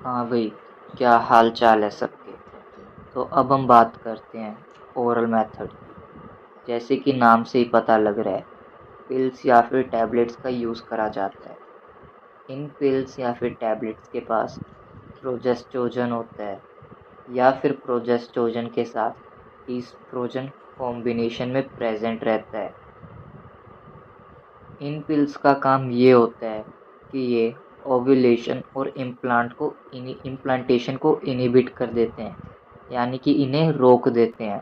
हाँ भाई, क्या हाल चाल है सबके। तो अब हम बात करते हैं ओरल मेथड की। जैसे कि नाम से ही पता लग रहा है, पिल्स या फिर टैबलेट्स का यूज़ करा जाता है। इन पिल्स या फिर टैबलेट्स के पास प्रोजेस्टेरोन होता है या फिर प्रोजेस्टेरोन के साथ ईस्ट्रोजन कॉम्बिनेशन में प्रेजेंट रहता है। इन पिल्स का काम ये होता है कि ये ओव्यूलेशन और इम्प्लांटेशन को इनहिबिट कर देते हैं, यानी कि इन्हें रोक देते हैं।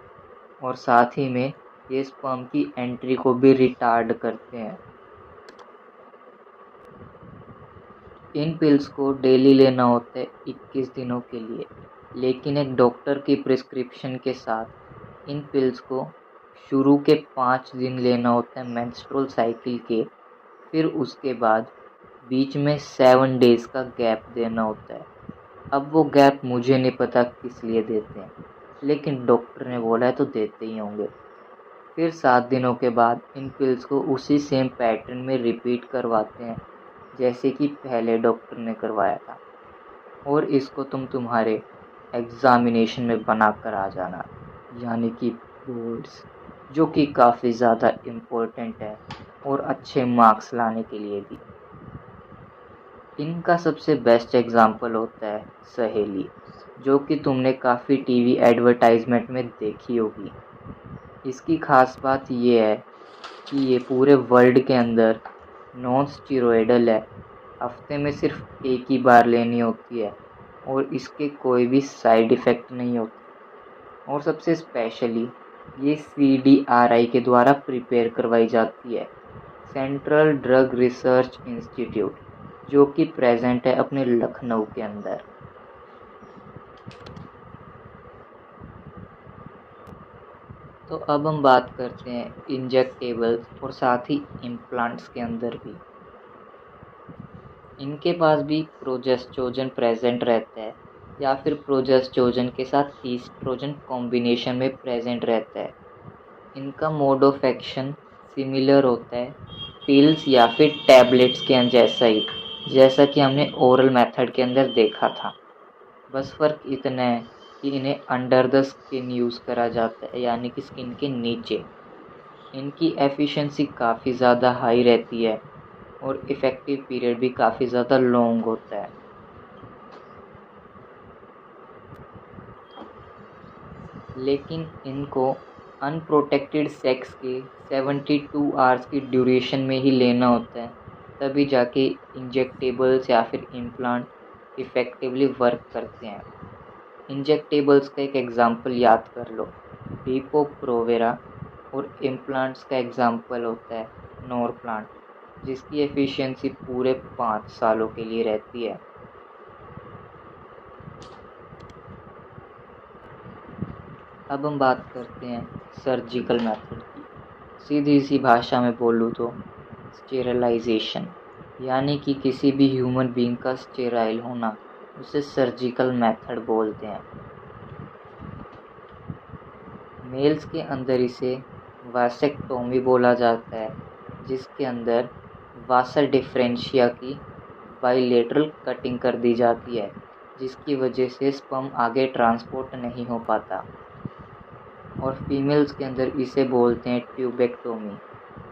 और साथ ही में ये स्पर्म की एंट्री को भी रिटार्ड करते हैं। इन पिल्स को डेली लेना होता है 21 दिनों के लिए, लेकिन एक डॉक्टर की प्रिस्क्रिप्शन के साथ इन पिल्स को शुरू के 5 दिन लेना होता है मेंस्ट्रुअल साइकिल के। फिर उसके बाद बीच में 7 डेज का गैप देना होता है। अब वो गैप मुझे नहीं पता किस लिए देते हैं, लेकिन डॉक्टर ने बोला है तो देते ही होंगे। फिर 7 दिनों के बाद इन पिल्स को उसी सेम पैटर्न में रिपीट करवाते हैं जैसे कि पहले डॉक्टर ने करवाया था। और इसको तुम्हारे एग्जामिनेशन में बना कर आ जाना, यानी कि बोर्ड्स, जो कि काफ़ी ज़्यादा इम्पोर्टेंट है और अच्छे मार्क्स लाने के लिए भी। इनका सबसे बेस्ट एग्जाम्पल होता है सहेली, जो कि तुमने काफ़ी टीवी एडवर्टाइजमेंट में देखी होगी। इसकी खास बात ये है कि ये पूरे वर्ल्ड के अंदर नॉन स्टीरॉयडल है। हफ्ते में सिर्फ एक ही बार लेनी होती है और इसके कोई भी साइड इफ़ेक्ट नहीं होते। और सबसे स्पेशली ये CDRI के द्वारा प्रिपेयर करवाई जाती है, सेंट्रल ड्रग रिसर्च इंस्टीट्यूट, जो कि प्रेजेंट है अपने लखनऊ के अंदर। तो अब हम बात करते हैं इंजेक्टेबल्स और साथ ही इम्प्लांट्स के अंदर भी। इनके पास भी प्रोजेस्टेरोन प्रेजेंट रहता है या फिर प्रोजेस्टेरोन के साथ ईस्ट्रोजन कॉम्बिनेशन में प्रेजेंट रहता है। इनका मोड ऑफ एक्शन सिमिलर होता है पिल्स या फिर टैबलेट्स के जैसा ही, जैसा कि हमने ओरल मेथड के अंदर देखा था। बस फ़र्क इतना है कि इन्हें अंडर द स्किन यूज़ करा जाता है, यानी कि स्किन के नीचे। इनकी एफिशिएंसी काफ़ी ज़्यादा हाई रहती है और इफ़ेक्टिव पीरियड भी काफ़ी ज़्यादा लॉन्ग होता है। लेकिन इनको अनप्रोटेक्टेड सेक्स के 72 आवर्स की ड्यूरेशन में ही लेना होता है, तभी जाके इंजेक्टेबल्स या फिर इम्प्लांट इफ़ेक्टिवली वर्क करते हैं। इंजेक्टेबल्स का एक एग्जांपल याद कर लो, डीपो प्रोवेरा। और इम्प्लांट्स का एग्जांपल होता है नॉरप्लांट, जिसकी एफिशिएंसी पूरे 5 सालों के लिए रहती है। अब हम बात करते हैं सर्जिकल मेथड की। सीधी सी भाषा में बोलूँ तो स्टेरलाइजेशन, यानी कि किसी भी ह्यूमन बीइंग का स्टेराइल होना, उसे सर्जिकल मेथड बोलते हैं। मेल्स के अंदर इसे वासेक्टोमी बोला जाता है, जिसके अंदर वासा डिफरेंशिया की बाइलेटरल कटिंग कर दी जाती है, जिसकी वजह से स्पर्म आगे ट्रांसपोर्ट नहीं हो पाता। और फीमेल्स के अंदर इसे बोलते हैं ट्यूबेक्टोमी,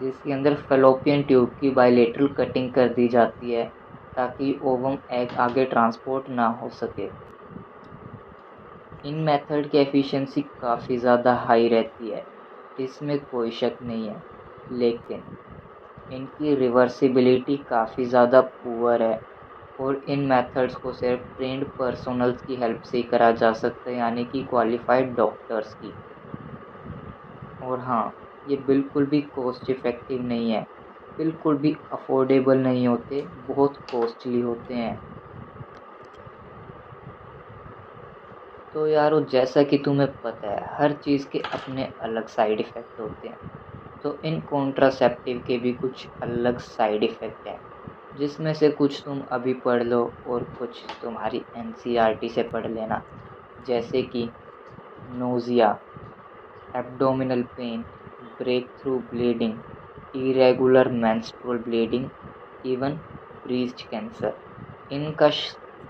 जिसके अंदर फेलोपियन ट्यूब की बाइलेटरल कटिंग कर दी जाती है ताकि ओवम एग आगे ट्रांसपोर्ट ना हो सके। इन मेथड की एफिशिएंसी काफ़ी ज़्यादा हाई रहती है, इसमें कोई शक नहीं है, लेकिन इनकी रिवर्सिबिलिटी काफ़ी ज़्यादा पुअर है और इन मेथड्स को सिर्फ ट्रेंड पर्सनल्स की हेल्प से ही करा जा सकता है, यानी कि क्वालिफाइड डॉक्टर्स की। और हाँ, ये बिल्कुल भी कॉस्ट इफ़ेक्टिव नहीं है, बिल्कुल भी अफोर्डेबल नहीं होते, बहुत कॉस्टली होते हैं। तो यारो, जैसा कि तुम्हें पता है हर चीज़ के अपने अलग साइड इफ़ेक्ट होते हैं, तो इन कॉन्ट्रासेप्टिव के भी कुछ अलग साइड इफ़ेक्ट हैं, जिसमें से कुछ तुम अभी पढ़ लो और कुछ तुम्हारी NCERT से पढ़ लेना। जैसे कि nausea, abdominal pain, break through bleeding, irregular menstrual bleeding, even breast cancer. इनका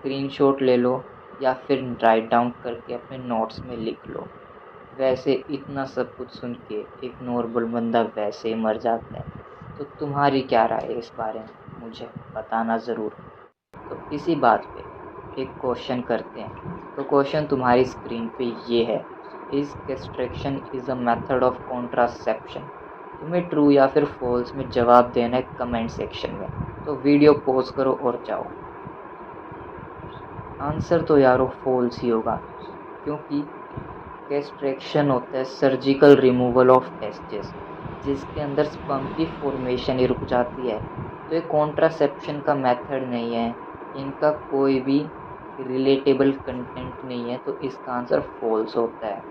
स्क्रीनशॉट ले लो या फिर राइट डाउन करके अपने नोट्स में लिख लो। वैसे इतना सब कुछ सुन के एक नॉर्मल बंदा वैसे ही मर जाता है। तो तुम्हारी क्या राय है इस बारे में, मुझे बताना ज़रूर। तो इसी बात पे एक क्वेश्चन करते हैं। तो क्वेश्चन तुम्हारी स्क्रीन पे ये है, is castration is a method of contraception. तुम्हें ट्रू या फिर फॉल्स में जवाब देना है कमेंट सेक्शन में। तो वीडियो पॉज करो और जाओ। आंसर तो यारो फॉल्स ही होगा, क्योंकि कैस्ट्रेशन होता है सर्जिकल रिमूवल ऑफ टेस्टिस, जिसके अंदर स्पर्म की फॉर्मेशन ही रुक जाती है। तो ये कॉन्ट्रासेप्शन का मेथड नहीं है, इनका कोई भी रिलेटेबल कंटेंट नहीं है, तो इसका आंसर फॉल्स होता है।